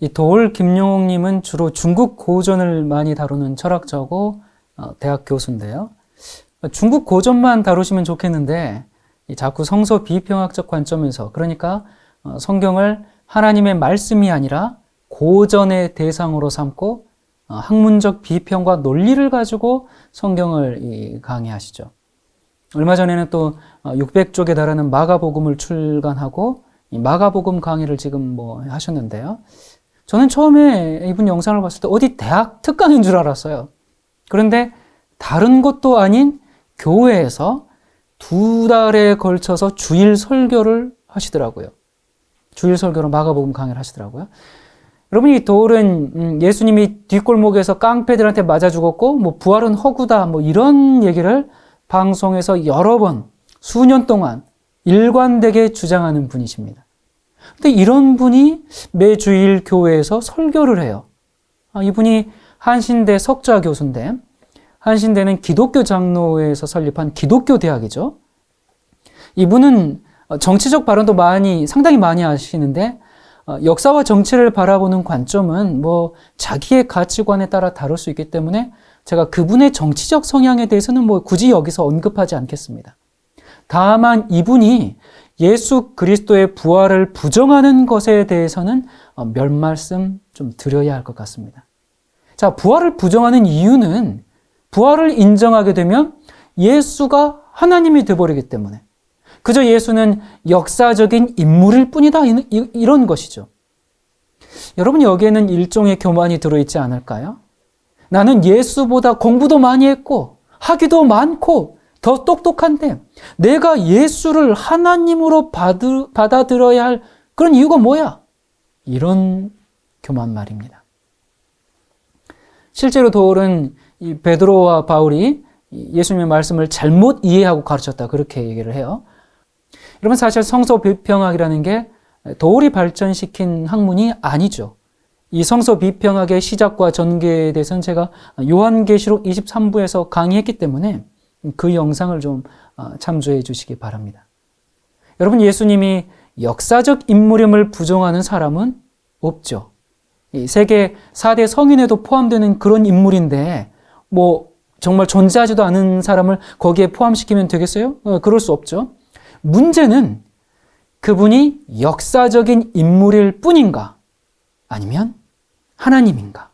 이 도올 김용옥님은 주로 중국 고전을 많이 다루는 철학자고 대학 교수인데요. 중국 고전만 다루시면 좋겠는데 자꾸 성서 비평학적 관점에서, 그러니까 성경을 하나님의 말씀이 아니라 고전의 대상으로 삼고 학문적 비평과 논리를 가지고 성경을 강의하시죠. 얼마 전에는 또 600쪽에 달하는 마가복음을 출간하고 이 마가복음 강의를 지금 하셨는데요. 저는 처음에 이분 영상을 봤을 때 어디 대학 특강인 줄 알았어요. 그런데 다른 곳도 아닌 교회에서 2달에 걸쳐서 주일 설교를 하시더라고요. 주일 설교로 마가복음 강의를 하시더라고요. 여러분, 이 도울은 예수님이 뒷골목에서 깡패들한테 맞아 죽었고 부활은 허구다 이런 얘기를 방송에서 여러 번 수년 동안 일관되게 주장하는 분이십니다. 근데 이런 분이 매주일 교회에서 설교를 해요. 이분이 한신대 석좌 교수인데, 한신대는 기독교 장로회에서 설립한 기독교 대학이죠. 이분은 정치적 발언도 상당히 많이 하시는데, 역사와 정치를 바라보는 관점은 자기의 가치관에 따라 다를 수 있기 때문에 제가 그분의 정치적 성향에 대해서는 굳이 여기서 언급하지 않겠습니다. 다만 이분이 예수 그리스도의 부활을 부정하는 것에 대해서는 몇 말씀 좀 드려야 할 것 같습니다. 자, 부활을 부정하는 이유는 부활을 인정하게 되면 예수가 하나님이 되어버리기 때문에, 그저 예수는 역사적인 인물일 뿐이다, 이런 것이죠. 여러분, 여기에는 일종의 교만이 들어있지 않을까요? 나는 예수보다 공부도 많이 했고 학위도 많고 더 똑똑한데 내가 예수를 하나님으로 받아들여야 할 그런 이유가 뭐야? 이런 교만 말입니다. 실제로 도울은 이 베드로와 바울이 예수님의 말씀을 잘못 이해하고 가르쳤다, 그렇게 얘기를 해요. 여러분, 사실 성서 비평학이라는 게 도울이 발전시킨 학문이 아니죠. 이 성서 비평학의 시작과 전개에 대해서는 제가 요한계시록 23부에서 강의했기 때문에 그 영상을 좀 참조해 주시기 바랍니다. 여러분, 예수님이 역사적 인물임을 부정하는 사람은 없죠. 이 세계 4대 성인에도 포함되는 그런 인물인데 정말 존재하지도 않은 사람을 거기에 포함시키면 되겠어요? 그럴 수 없죠. 문제는 그분이 역사적인 인물일 뿐인가, 아니면 하나님인가,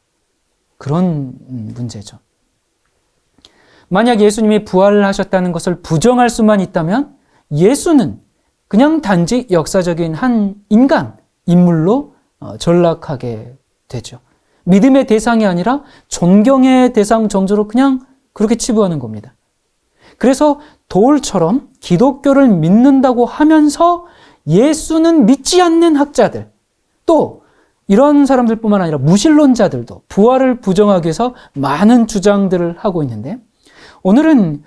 그런 문제죠. 만약 예수님이 부활을 하셨다는 것을 부정할 수만 있다면 예수는 그냥 단지 역사적인 한 인간, 인물로 전락하게 되죠. 믿음의 대상이 아니라 존경의 대상 정도로 그냥 그렇게 치부하는 겁니다. 그래서 도울처럼 기독교를 믿는다고 하면서 예수는 믿지 않는 학자들, 또 이런 사람들뿐만 아니라 무신론자들도 부활을 부정하기 위해서 많은 주장들을 하고 있는데, 오늘은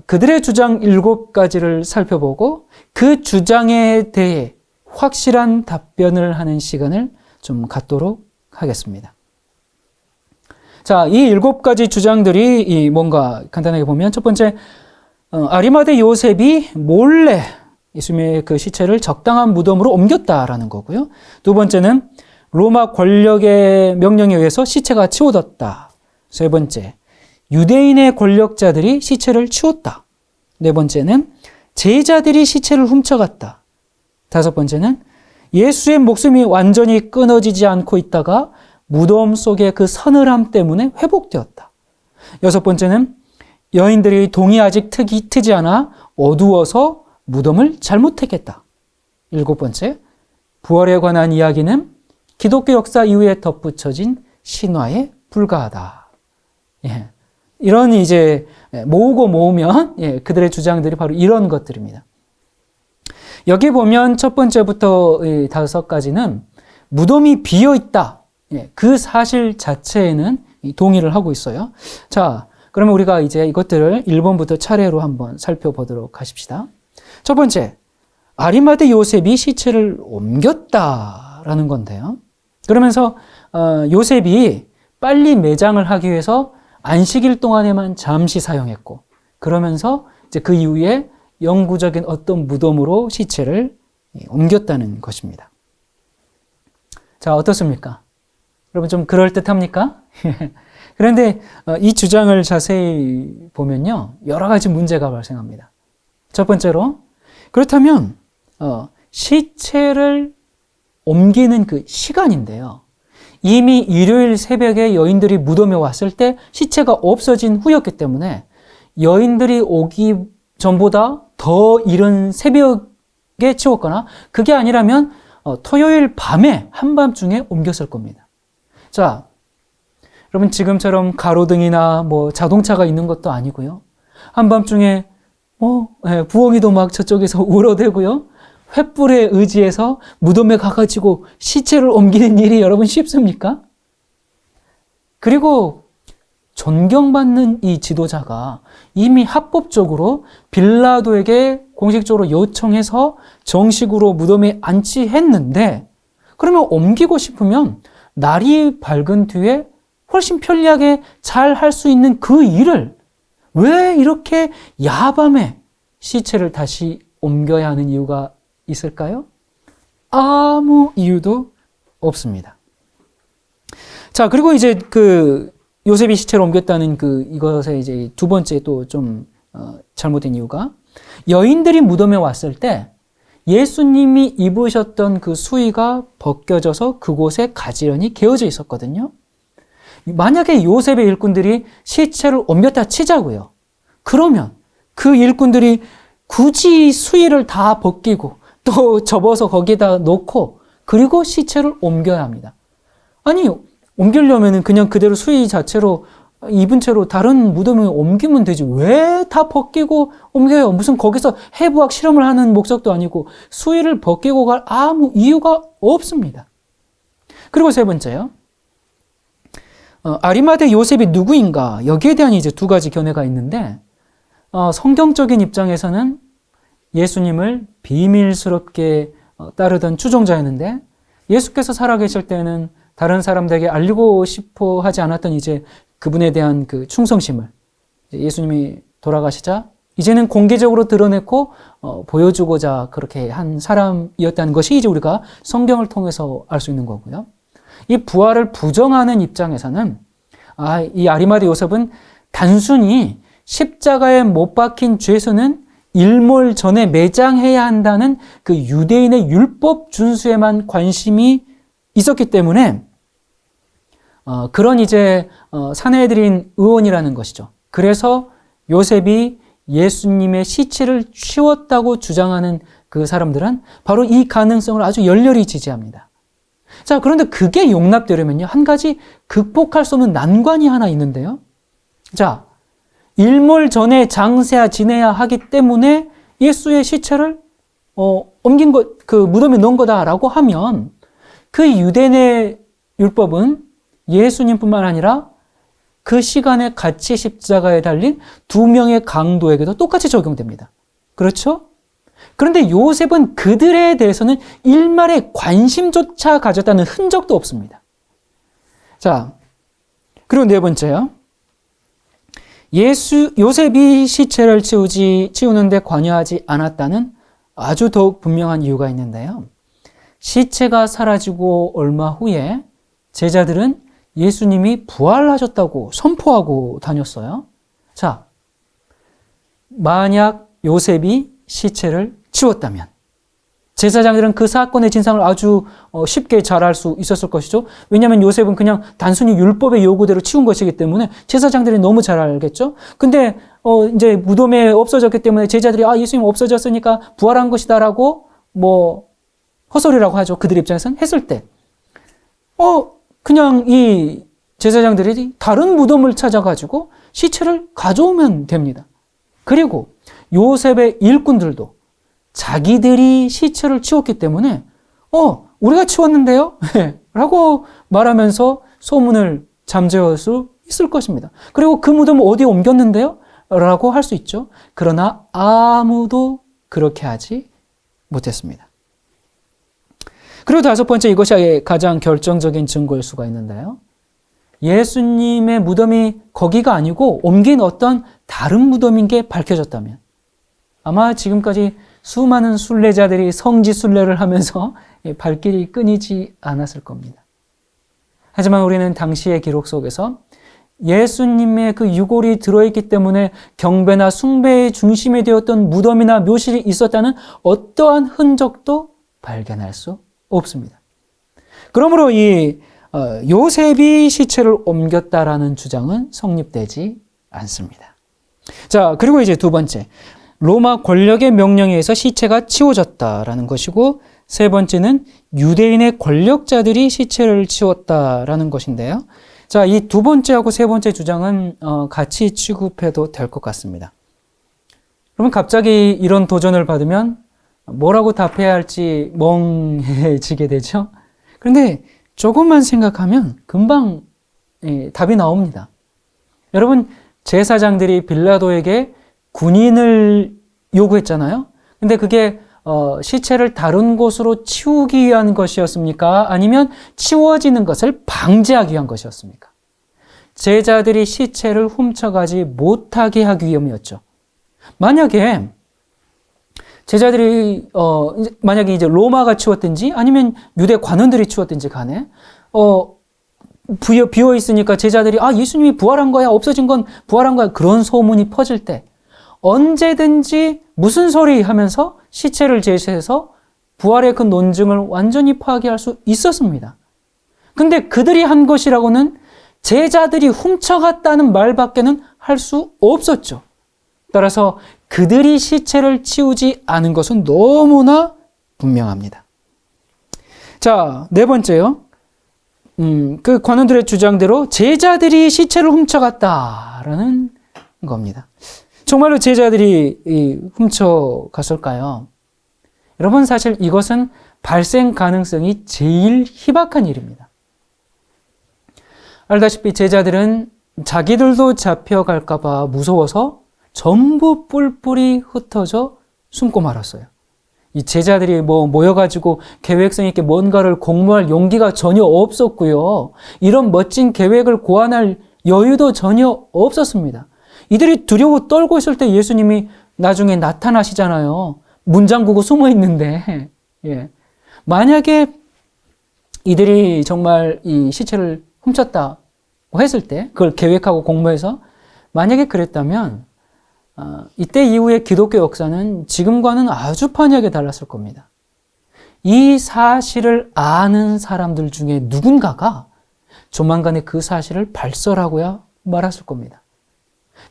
그들의 주장 7가지를 살펴보고 그 주장에 대해 확실한 답변을 하는 시간을 좀 갖도록 하겠습니다. 자, 이 7가지 주장들이 뭔가 간단하게 보면, 첫 번째, 아리마대 요셉이 몰래 예수님의 그 시체를 적당한 무덤으로 옮겼다라는 거고요. 두 번째는 로마 권력의 명령에 의해서 시체가 치워졌다. 세 번째, 유대인의 권력자들이 시체를 치웠다. 네 번째는 제자들이 시체를 훔쳐갔다. 다섯 번째는 예수의 목숨이 완전히 끊어지지 않고 있다가 무덤 속의 그 서늘함 때문에 회복되었다. 여섯 번째는 여인들의 동이 아직 트지 않아 어두워서 무덤을 잘못했겠다. 일곱 번째, 부활에 관한 이야기는 기독교 역사 이후에 덧붙여진 신화에 불과하다. 예. 이런 모으면 그들의 주장들이 바로 이런 것들입니다. 여기 보면 첫 번째부터 5가지는 무덤이 비어 있다. 그 사실 자체에는 동의를 하고 있어요. 자, 그러면 우리가 이제 이것들을 1번부터 차례로 한번 살펴보도록 하십시다. 첫 번째, 아리마대 요셉이 시체를 옮겼다라는 건데요. 그러면서 요셉이 빨리 매장을 하기 위해서 안식일 동안에만 잠시 사용했고, 그러면서 이제 그 이후에 영구적인 어떤 무덤으로 시체를 옮겼다는 것입니다. 자, 어떻습니까? 여러분 좀 그럴듯합니까? 그런데 이 주장을 자세히 보면요, 여러 가지 문제가 발생합니다. 첫 번째로, 그렇다면 시체를 옮기는 그 시간인데요, 이미 일요일 새벽에 여인들이 무덤에 왔을 때 시체가 없어진 후였기 때문에 여인들이 오기 전보다 더 이른 새벽에 치웠거나, 그게 아니라면 토요일 밤에 한밤중에 옮겼을 겁니다. 자, 여러분 지금처럼 가로등이나 뭐 자동차가 있는 것도 아니고요, 한밤중에 부엉이도 막 저쪽에서 울어대고요, 횃불에 의지해서 무덤에 가가지고 시체를 옮기는 일이 여러분 쉽습니까? 그리고 존경받는 이 지도자가 이미 합법적으로 빌라도에게 공식적으로 요청해서 정식으로 무덤에 안치했는데, 그러면 옮기고 싶으면 날이 밝은 뒤에 훨씬 편리하게 잘 할 수 있는 그 일을 왜 이렇게 야밤에 시체를 다시 옮겨야 하는 이유가 있을까요? 아무 이유도 없습니다. 자, 그리고 이제 요셉이 시체를 옮겼다는 이것의 이제 두 번째 또 좀 잘못된 이유가, 여인들이 무덤에 왔을 때 예수님이 입으셨던 그 수의가 벗겨져서 그곳에 가지런히 개어져 있었거든요. 만약에 요셉의 일꾼들이 시체를 옮겼다 치자고요. 그러면 그 일꾼들이 굳이 수의를 다 벗기고 또 접어서 거기다 놓고 그리고 시체를 옮겨야 합니다. 아니, 옮기려면 그냥 그대로 수의 자체로 입은 채로 다른 무덤에 옮기면 되지, 왜 다 벗기고 옮겨요? 무슨 거기서 해부학 실험을 하는 목적도 아니고 수의를 벗기고 갈 아무 이유가 없습니다. 그리고 세 번째요, 아리마대 요셉이 누구인가, 여기에 대한 이제 두 가지 견해가 있는데, 성경적인 입장에서는 예수님을 비밀스럽게 따르던 추종자였는데, 예수께서 살아계실 때는 다른 사람들에게 알리고 싶어 하지 않았던 이제 그분에 대한 그 충성심을 예수님이 돌아가시자 이제는 공개적으로 드러냈고 보여주고자 그렇게 한 사람이었다는 것이 이제 우리가 성경을 통해서 알 수 있는 거고요. 이 부활을 부정하는 입장에서는 이 아리마대 요셉은 단순히 십자가에 못 박힌 죄수는 일몰 전에 매장해야 한다는 그 유대인의 율법 준수에만 관심이 있었기 때문에 그런 이제 사내들인 의원이라는 것이죠. 그래서 요셉이 예수님의 시체를 치웠다고 주장하는 그 사람들은 바로 이 가능성을 아주 열렬히 지지합니다. 자, 그런데 그게 용납되려면요, 한 가지 극복할 수 없는 난관이 하나 있는데요. 자, 일몰 전에 장세야 지내야 하기 때문에 예수의 시체를 옮긴 것, 그 무덤에 넣은 거다라고 하면 그 유대인의 율법은 예수님뿐만 아니라 그 시간에 같이 십자가에 달린 두 명의 강도에게도 똑같이 적용됩니다. 그렇죠? 그런데 요셉은 그들에 대해서는 일말의 관심조차 가졌다는 흔적도 없습니다. 자, 그리고 네 번째요. 요셉이 시체를 치우는데 관여하지 않았다는 아주 더욱 분명한 이유가 있는데요. 시체가 사라지고 얼마 후에 제자들은 예수님이 부활하셨다고 선포하고 다녔어요. 자, 만약 요셉이 시체를 치웠다면 제사장들은 그 사건의 진상을 아주 쉽게 잘 알 수 있었을 것이죠. 왜냐하면 요셉은 그냥 단순히 율법의 요구대로 치운 것이기 때문에 제사장들이 너무 잘 알겠죠. 근데 이제 무덤에 없어졌기 때문에 제자들이 예수님 없어졌으니까 부활한 것이다라고 헛소리라고 하죠. 그들 입장에서는 했을 때 그냥 이 제사장들이 다른 무덤을 찾아가지고 시체를 가져오면 됩니다. 그리고 요셉의 일꾼들도 자기들이 시체를 치웠기 때문에 우리가 치웠는데요? 라고 말하면서 소문을 잠재울 수 있을 것입니다. 그리고 그 무덤을 어디에 옮겼는데요? 라고 할 수 있죠. 그러나 아무도 그렇게 하지 못했습니다. 그리고 다섯 번째, 이것이 가장 결정적인 증거일 수가 있는데요. 예수님의 무덤이 거기가 아니고 옮긴 어떤 다른 무덤인 게 밝혀졌다면 아마 지금까지 수많은 순례자들이 성지 순례를 하면서 발길이 끊이지 않았을 겁니다. 하지만 우리는 당시의 기록 속에서 예수님의 그 유골이 들어있기 때문에 경배나 숭배의 중심이 되었던 무덤이나 묘실이 있었다는 어떠한 흔적도 발견할 수 없습니다. 그러므로 이 요셉이 시체를 옮겼다라는 주장은 성립되지 않습니다. 자, 그리고 이제 두 번째, 로마 권력의 명령에 의해서 시체가 치워졌다라는 것이고, 세 번째는 유대인의 권력자들이 시체를 치웠다라는 것인데요. 자, 이 두 번째하고 세 번째 주장은 같이 취급해도 될 것 같습니다. 그러면 갑자기 이런 도전을 받으면 뭐라고 답해야 할지 멍해지게 되죠. 그런데 조금만 생각하면 금방 답이 나옵니다. 여러분, 제사장들이 빌라도에게 군인을 요구했잖아요. 근데 그게 시체를 다른 곳으로 치우기 위한 것이었습니까? 아니면 치워지는 것을 방지하기 위한 것이었습니까? 제자들이 시체를 훔쳐가지 못하게 하기 위함이었죠. 만약에 제자들이 만약에 이제 로마가 치웠든지 아니면 유대 관원들이 치웠든지 간에 비어 있으니까 제자들이 예수님이 부활한 거야, 없어진 건 부활한 거야, 그런 소문이 퍼질 때 언제든지 무슨 소리 하면서 시체를 제시해서 부활의 그 논증을 완전히 파괴할 수 있었습니다. 근데 그들이 한 것이라고는 제자들이 훔쳐갔다는 말밖에는 할 수 없었죠. 따라서 그들이 시체를 치우지 않은 것은 너무나 분명합니다. 자, 네 번째요. 그 관원들의 주장대로 제자들이 시체를 훔쳐갔다라는 겁니다. 정말로 제자들이 훔쳐갔을까요? 여러분, 사실 이것은 발생 가능성이 제일 희박한 일입니다. 알다시피 제자들은 자기들도 잡혀갈까 봐 무서워서 전부 뿔뿔이 흩어져 숨고 말았어요. 이 제자들이 모여가지고 계획성 있게 뭔가를 공모할 용기가 전혀 없었고요. 이런 멋진 계획을 고안할 여유도 전혀 없었습니다. 이들이 두려워 떨고 있을 때 예수님이 나중에 나타나시잖아요. 문 잠그고 숨어 있는데, 만약에 이들이 정말 이 시체를 훔쳤다고 했을 때, 그걸 계획하고 공모해서 만약에 그랬다면 이때 이후의 기독교 역사는 지금과는 아주 판이하게 달랐을 겁니다. 이 사실을 아는 사람들 중에 누군가가 조만간에 그 사실을 발설하고야 말았을 겁니다.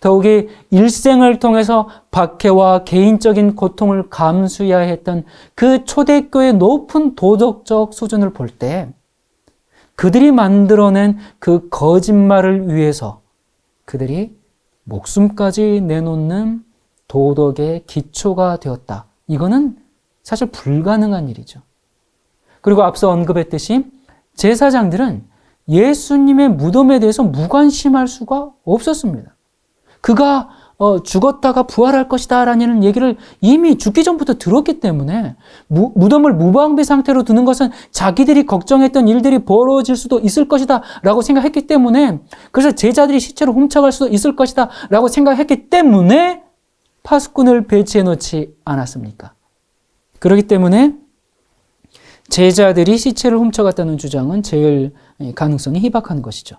더욱이 일생을 통해서 박해와 개인적인 고통을 감수해야 했던 그 초대교회의 높은 도덕적 수준을 볼 때 그들이 만들어낸 그 거짓말을 위해서 그들이 목숨까지 내놓는 도덕의 기초가 되었다. 이거는 사실 불가능한 일이죠. 그리고 앞서 언급했듯이 제사장들은 예수님의 무덤에 대해서 무관심할 수가 없었습니다. 그가 죽었다가 부활할 것이다 라는 얘기를 이미 죽기 전부터 들었기 때문에 무덤을 무방비 상태로 두는 것은 자기들이 걱정했던 일들이 벌어질 수도 있을 것이다 라고 생각했기 때문에, 그래서 제자들이 시체를 훔쳐갈 수도 있을 것이다 라고 생각했기 때문에 파수꾼을 배치해 놓지 않았습니까? 그렇기 때문에 제자들이 시체를 훔쳐갔다는 주장은 제일 가능성이 희박한 것이죠.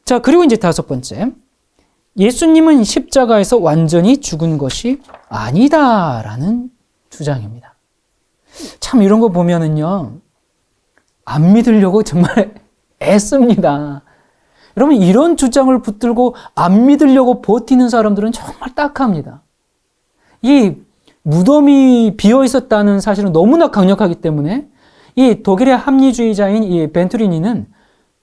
자, 그리고 이제 다섯 번째, 예수님은 십자가에서 완전히 죽은 것이 아니다라는 주장입니다. 참 이런 거 보면은요, 안 믿으려고 정말 애씁니다. 여러분, 이런 주장을 붙들고 안 믿으려고 버티는 사람들은 정말 딱합니다. 이 무덤이 비어 있었다는 사실은 너무나 강력하기 때문에 이 독일의 합리주의자인 이 벤투리니는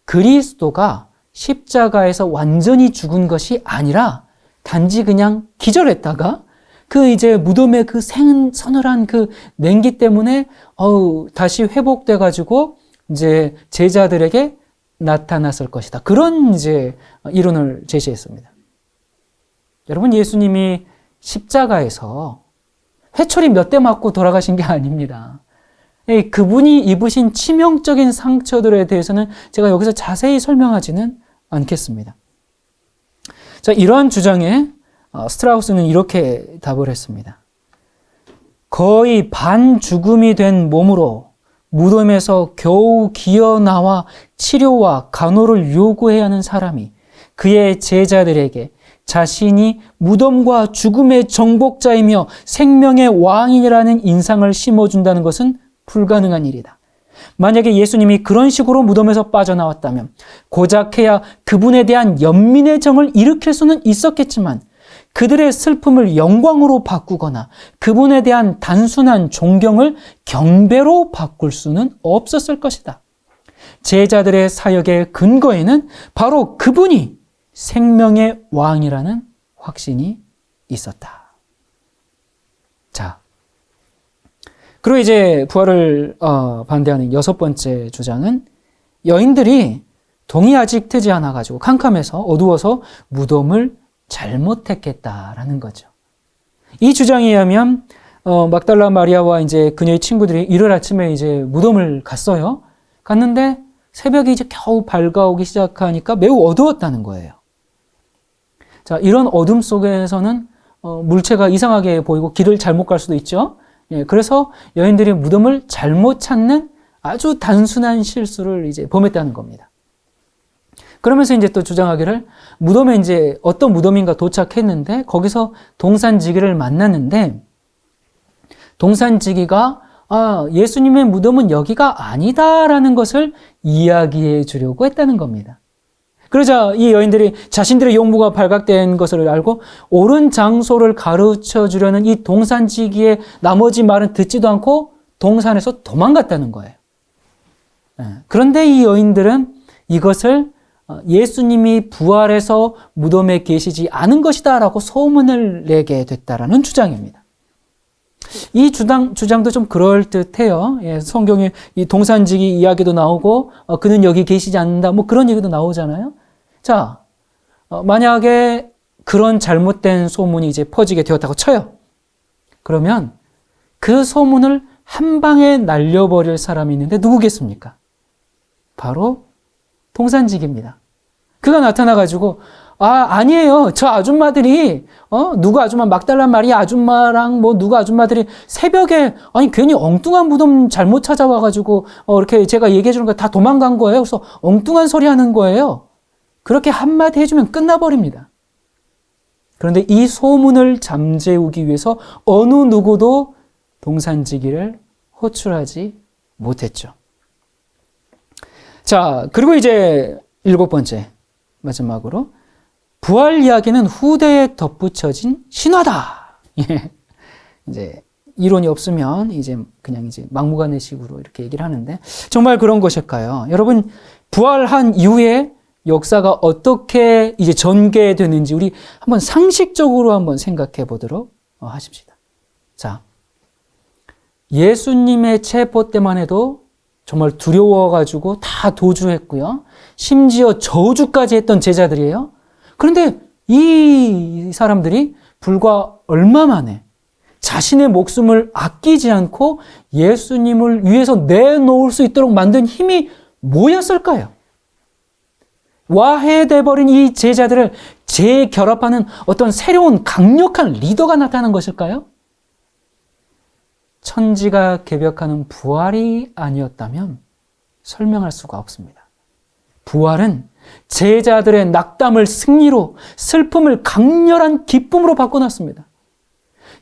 그리스도가 십자가에서 완전히 죽은 것이 아니라 단지 그냥 기절했다가 그 이제 무덤의 그 서늘한 그 냉기 때문에 다시 회복돼 가지고 이제 제자들에게 나타났을 것이다. 그런 이제 이론을 제시했습니다. 여러분, 예수님이 십자가에서 회초리 몇 대 맞고 돌아가신 게 아닙니다. 그분이 입으신 치명적인 상처들에 대해서는 제가 여기서 자세히 설명하지는 않겠습니다. 자, 이러한 주장에 스트라우스는 이렇게 답을 했습니다. 거의 반죽음이 된 몸으로 무덤에서 겨우 기어 나와 치료와 간호를 요구해야 하는 사람이 그의 제자들에게 자신이 무덤과 죽음의 정복자이며 생명의 왕이라는 인상을 심어준다는 것은 불가능한 일이다. 만약에 예수님이 그런 식으로 무덤에서 빠져나왔다면 고작해야 그분에 대한 연민의 정을 일으킬 수는 있었겠지만 그들의 슬픔을 영광으로 바꾸거나 그분에 대한 단순한 존경을 경배로 바꿀 수는 없었을 것이다. 제자들의 사역의 근거에는 바로 그분이 생명의 왕이라는 확신이 있었다. 자, 그리고 이제 부활을 반대하는 여섯 번째 주장은 여인들이 동이 아직 트지 않아가지고 캄캄해서 어두워서 무덤을 잘못했겠다라는 거죠. 이 주장에 의하면 막달라 마리아와 이제 그녀의 친구들이 이른 아침에 이제 무덤을 갔어요. 갔는데 새벽이 이제 겨우 밝아오기 시작하니까 매우 어두웠다는 거예요. 자, 이런 어둠 속에서는 물체가 이상하게 보이고 길을 잘못 갈 수도 있죠. 예, 그래서 여인들이 무덤을 잘못 찾는 아주 단순한 실수를 이제 범했다는 겁니다. 그러면서 이제 또 주장하기를 무덤에 이제 어떤 무덤인가 도착했는데 거기서 동산지기를 만났는데 동산지기가 예수님의 무덤은 여기가 아니다라는 것을 이야기해 주려고 했다는 겁니다. 그러자 이 여인들이 자신들의 용모가 발각된 것을 알고 옳은 장소를 가르쳐 주려는 이 동산지기의 나머지 말은 듣지도 않고 동산에서 도망갔다는 거예요. 그런데 이 여인들은 이것을 예수님이 부활해서 무덤에 계시지 않은 것이다 라고 소문을 내게 됐다라는 주장입니다. 이 주장도 좀 그럴듯해요. 예, 성경에 이 동산지기 이야기도 나오고 그는 여기 계시지 않는다 뭐 그런 얘기도 나오잖아요. 자, 만약에 그런 잘못된 소문이 이제 퍼지게 되었다고 쳐요. 그러면 그 소문을 한 방에 날려버릴 사람이 있는데 누구겠습니까? 바로 동산지기입니다. 그가 나타나가지고 아니에요. 저 아줌마들이 누구 아줌마 막달라 마리아 아줌마랑 뭐 누구 아줌마들이 새벽에 괜히 엉뚱한 무덤 잘못 찾아와가지고 이렇게 제가 얘기해 주는 거 다 도망간 거예요. 그래서 엉뚱한 소리 하는 거예요. 그렇게 한마디 해주면 끝나버립니다. 그런데 이 소문을 잠재우기 위해서 어느 누구도 동산지기를 호출하지 못했죠. 자, 그리고 이제 일곱 번째, 마지막으로 부활 이야기는 후대에 덧붙여진 신화다. 예. 이제 이론이 없으면 이제 그냥 이제 막무가내식으로 이렇게 얘기를 하는데 정말 그런 것일까요? 여러분, 부활한 이후에 역사가 어떻게 이제 전개되는지 우리 한번 상식적으로 한번 생각해 보도록 하십시다. 자, 예수님의 체포 때만 해도 정말 두려워가지고 다 도주했고요. 심지어 저주까지 했던 제자들이에요. 그런데 이 사람들이 불과 얼마 만에 자신의 목숨을 아끼지 않고 예수님을 위해서 내놓을 수 있도록 만든 힘이 뭐였을까요? 와해돼버린 이 제자들을 재결합하는 어떤 새로운 강력한 리더가 나타난 것일까요? 천지가 개벽하는 부활이 아니었다면 설명할 수가 없습니다. 부활은 제자들의 낙담을 승리로, 슬픔을 강렬한 기쁨으로 바꿔놨습니다.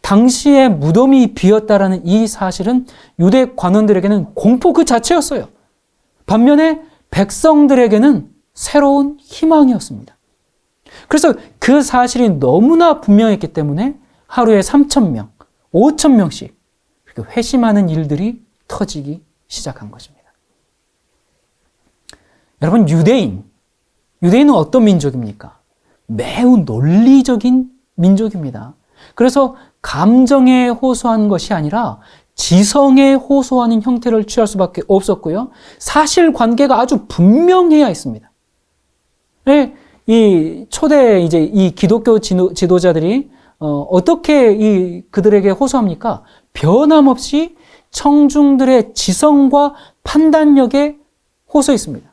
당시에 무덤이 비었다라는 이 사실은 유대 관원들에게는 공포 그 자체였어요. 반면에 백성들에게는 새로운 희망이었습니다. 그래서 그 사실이 너무나 분명했기 때문에 하루에 3,000명, 5,000명씩 회심하는 일들이 터지기 시작한 것입니다. 여러분, 유대인은 어떤 민족입니까? 매우 논리적인 민족입니다. 그래서 감정에 호소한 것이 아니라 지성에 호소하는 형태를 취할 수밖에 없었고요. 사실관계가 아주 분명해야 했습니다. 이 초대 이제 이 기독교 지도자들이 어떻게 그들에게 호소합니까? 변함없이 청중들의 지성과 판단력에 호소했습니다.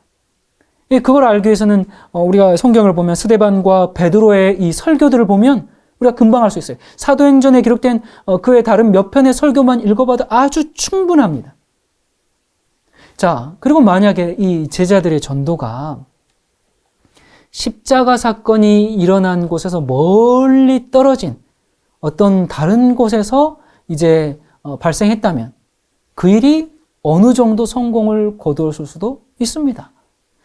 그걸 알기 위해서는 우리가 성경을 보면 스데반과 베드로의 이 설교들을 보면 우리가 금방 알 수 있어요. 사도행전에 기록된 그의 다른 몇 편의 설교만 읽어봐도 아주 충분합니다. 자, 그리고 만약에 이 제자들의 전도가 십자가 사건이 일어난 곳에서 멀리 떨어진 어떤 다른 곳에서 이제 발생했다면 그 일이 어느 정도 성공을 거두었을 수도 있습니다.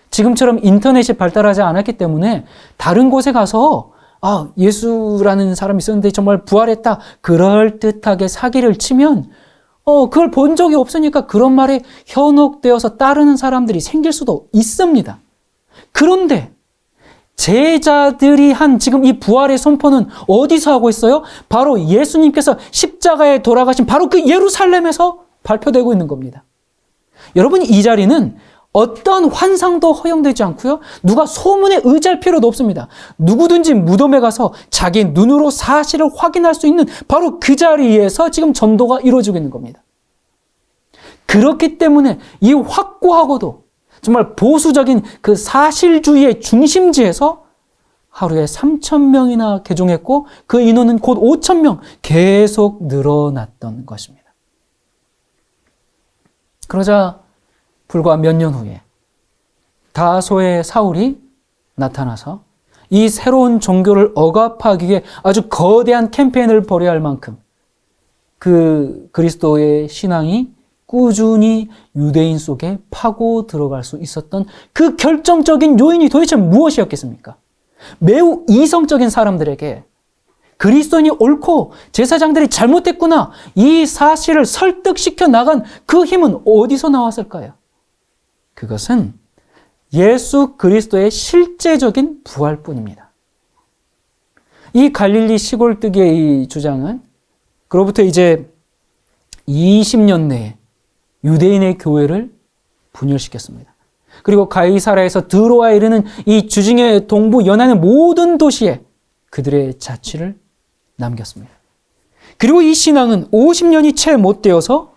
지금처럼 인터넷이 발달하지 않았기 때문에 다른 곳에 가서 예수라는 사람이 있었는데 정말 부활했다, 그럴듯하게 사기를 치면 그걸 본 적이 없으니까 그런 말에 현혹되어서 따르는 사람들이 생길 수도 있습니다. 그런데 제자들이 한 지금 이 부활의 선포는 어디서 하고 있어요? 바로 예수님께서 십자가에 돌아가신 바로 그 예루살렘에서 발표되고 있는 겁니다. 여러분, 이 자리는 어떤 환상도 허용되지 않고요, 누가 소문에 의지할 필요도 없습니다. 누구든지 무덤에 가서 자기 눈으로 사실을 확인할 수 있는 바로 그 자리에서 지금 전도가 이루어지고 있는 겁니다. 그렇기 때문에 이 확고하고도 정말 보수적인 그 사실주의의 중심지에서 하루에 3,000명이나 개종했고 그 인원은 곧 5,000명 계속 늘어났던 것입니다. 그러자 불과 몇 년 후에 다소의 사울이 나타나서 이 새로운 종교를 억압하기 위해 아주 거대한 캠페인을 벌여야 할 만큼 그 그리스도의 신앙이 꾸준히 유대인 속에 파고 들어갈 수 있었던 그 결정적인 요인이 도대체 무엇이었겠습니까? 매우 이성적인 사람들에게 그리스도인이 옳고 제사장들이 잘못했구나, 이 사실을 설득시켜 나간 그 힘은 어디서 나왔을까요? 그것은 예수 그리스도의 실제적인 부활뿐입니다. 이 갈릴리 시골뜨기의 이 주장은 그로부터 이제 20년 내에 유대인의 교회를 분열시켰습니다. 그리고 가이사라에서 드로아에 이르는 이 주중의 동부 연안의 모든 도시에 그들의 자취를 남겼습니다. 그리고 이 신앙은 50년이 채 못 되어서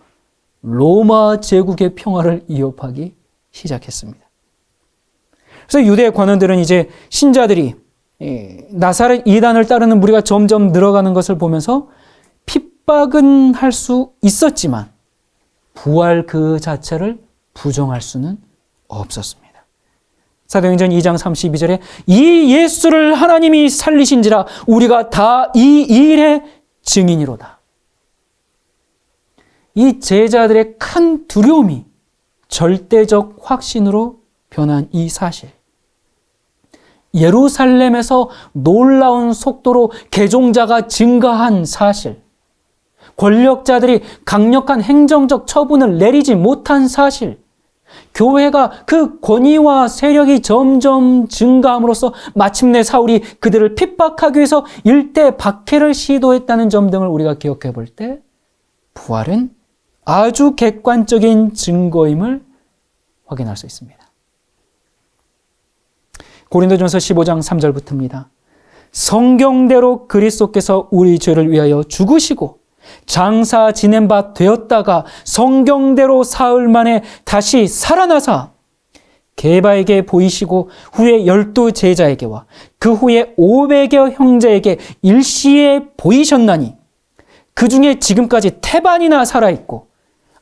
로마 제국의 평화를 위협하기 시작했습니다. 그래서 유대 관원들은 이제 신자들이 나사렛 이단을 따르는 무리가 점점 늘어가는 것을 보면서 핍박은 할 수 있었지만 부활 그 자체를 부정할 수는 없었습니다. 사도행전 2장 32절에 이 예수를 하나님이 살리신지라 우리가 다 이 일의 증인이로다. 이 제자들의 큰 두려움이 절대적 확신으로 변한 이 사실, 예루살렘에서 놀라운 속도로 개종자가 증가한 사실, 권력자들이 강력한 행정적 처분을 내리지 못한 사실, 교회가 그 권위와 세력이 점점 증가함으로써 마침내 사울이 그들을 핍박하기 위해서 일대 박해를 시도했다는 점 등을 우리가 기억해 볼 때 부활은 아주 객관적인 증거임을 확인할 수 있습니다. 고린도전서 15장 3절부터입니다. 성경대로 그리스도께서 우리 죄를 위하여 죽으시고 장사 지낸 바 되었다가 성경대로 사흘 만에 다시 살아나사 게바에게 보이시고 후에 12 제자에게와 그 후에 500여 형제에게 일시에 보이셨나니 그 중에 지금까지 태반이나 살아있고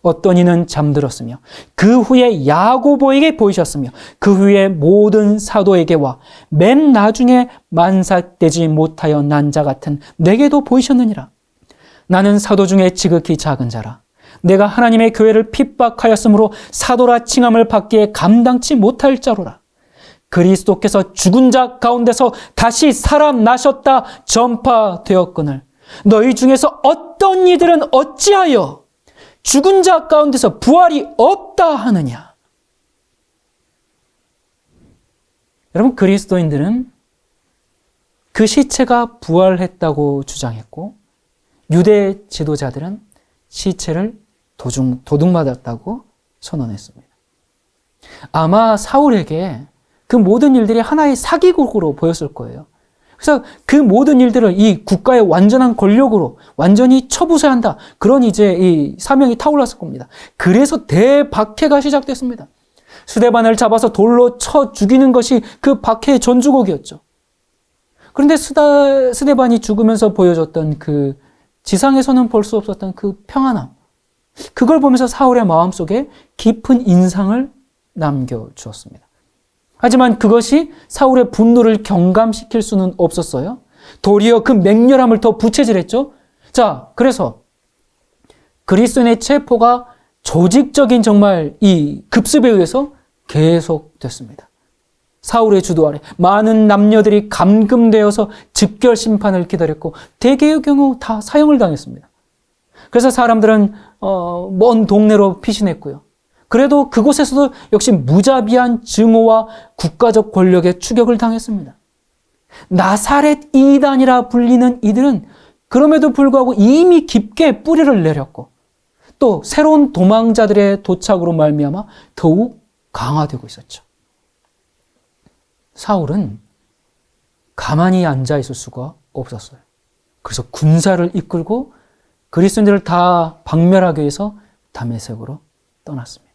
어떤 이는 잠들었으며 그 후에 야고보에게 보이셨으며 그 후에 모든 사도에게와 맨 나중에 만삭되지 못하여 난 자 같은 내게도 보이셨느니라. 나는 사도 중에 지극히 작은 자라. 내가 하나님의 교회를 핍박하였으므로 사도라 칭함을 받기에 감당치 못할 자로라. 그리스도께서 죽은 자 가운데서 다시 살아나셨다 전파되었거늘 너희 중에서 어떤 이들은 어찌하여 죽은 자 가운데서 부활이 없다 하느냐. 여러분, 그리스도인들은 그 시체가 부활했다고 주장했고 유대 지도자들은 시체를 도둑맞았다고 선언했습니다. 아마 사울에게 그 모든 일들이 하나의 사기극으로 보였을 거예요. 그래서 그 모든 일들을 이 국가의 완전한 권력으로 완전히 처부수한다. 그런 이제 이 사명이 타올랐을 겁니다. 그래서 대박해가 시작됐습니다. 스데반을 잡아서 돌로 쳐 죽이는 것이 그 박해의 전주곡이었죠. 그런데 스데반이 죽으면서 보여줬던 그 지상에서는 볼 수 없었던 그 평안함, 그걸 보면서 사울의 마음속에 깊은 인상을 남겨주었습니다. 하지만 그것이 사울의 분노를 경감시킬 수는 없었어요. 도리어 그 맹렬함을 더 부채질했죠. 자, 그래서 그리스도인의 체포가 조직적인 정말 이 급습에 의해서 계속됐습니다. 사울의 주도 아래 많은 남녀들이 감금되어서 즉결 심판을 기다렸고 대개의 경우 다 사형을 당했습니다. 그래서 사람들은 먼 동네로 피신했고요. 그래도 그곳에서도 역시 무자비한 증오와 국가적 권력에 추격을 당했습니다. 나사렛 이단이라 불리는 이들은 그럼에도 불구하고 이미 깊게 뿌리를 내렸고 또 새로운 도망자들의 도착으로 말미암아 더욱 강화되고 있었죠. 사울은 가만히 앉아 있을 수가 없었어요. 그래서 군사를 이끌고 그리스도인들을 다 박멸하기 위해서 다메섹으로 떠났습니다.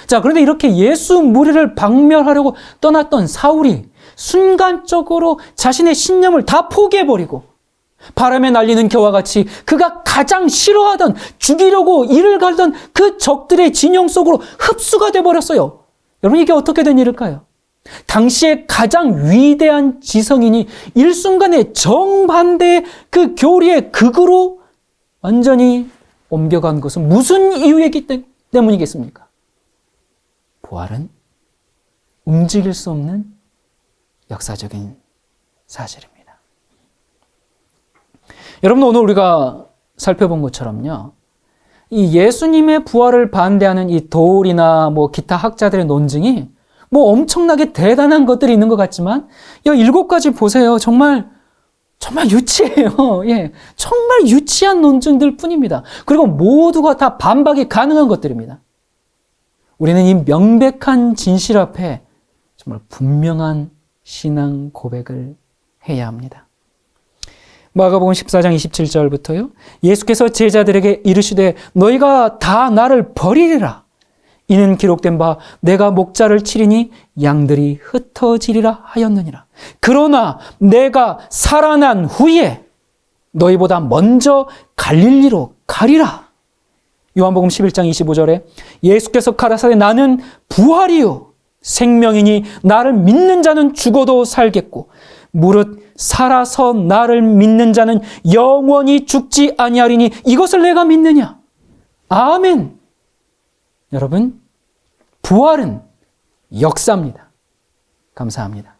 자, 그런데 이렇게 예수 무리를 박멸하려고 떠났던 사울이 순간적으로 자신의 신념을 다 포기해버리고 바람에 날리는 겨와 같이 그가 가장 싫어하던 죽이려고 이를 갈던 그 적들의 진영 속으로 흡수가 돼버렸어요. 여러분, 이게 어떻게 된 일일까요? 당시에 가장 위대한 지성인이 일순간에 정반대의 그 교리의 극으로 완전히 옮겨간 것은 무슨 이유이기 때문이겠습니까? 부활은 움직일 수 없는 역사적인 사실입니다. 여러분, 오늘 우리가 살펴본 것처럼요, 이 예수님의 부활을 반대하는 이 도울이나 기타 학자들의 논증이 엄청나게 대단한 것들이 있는 것 같지만, 7가지 보세요. 정말 유치해요. 예, 정말 유치한 논증들 뿐입니다. 그리고 모두가 다 반박이 가능한 것들입니다. 우리는 이 명백한 진실 앞에 정말 분명한 신앙 고백을 해야 합니다. 마가복음 14장 27절부터요. 예수께서 제자들에게 이르시되 너희가 다 나를 버리리라. 이는 기록된 바 내가 목자를 치리니 양들이 흩어지리라 하였느니라. 그러나 내가 살아난 후에 너희보다 먼저 갈릴리로 가리라. 요한복음 11장 25절에 예수께서 가라사대 나는 부활이요 생명이니 나를 믿는 자는 죽어도 살겠고 무릇 살아서 나를 믿는 자는 영원히 죽지 아니하리니 이것을 내가 믿느냐? 아멘. 여러분, 부활은 역사입니다. 감사합니다.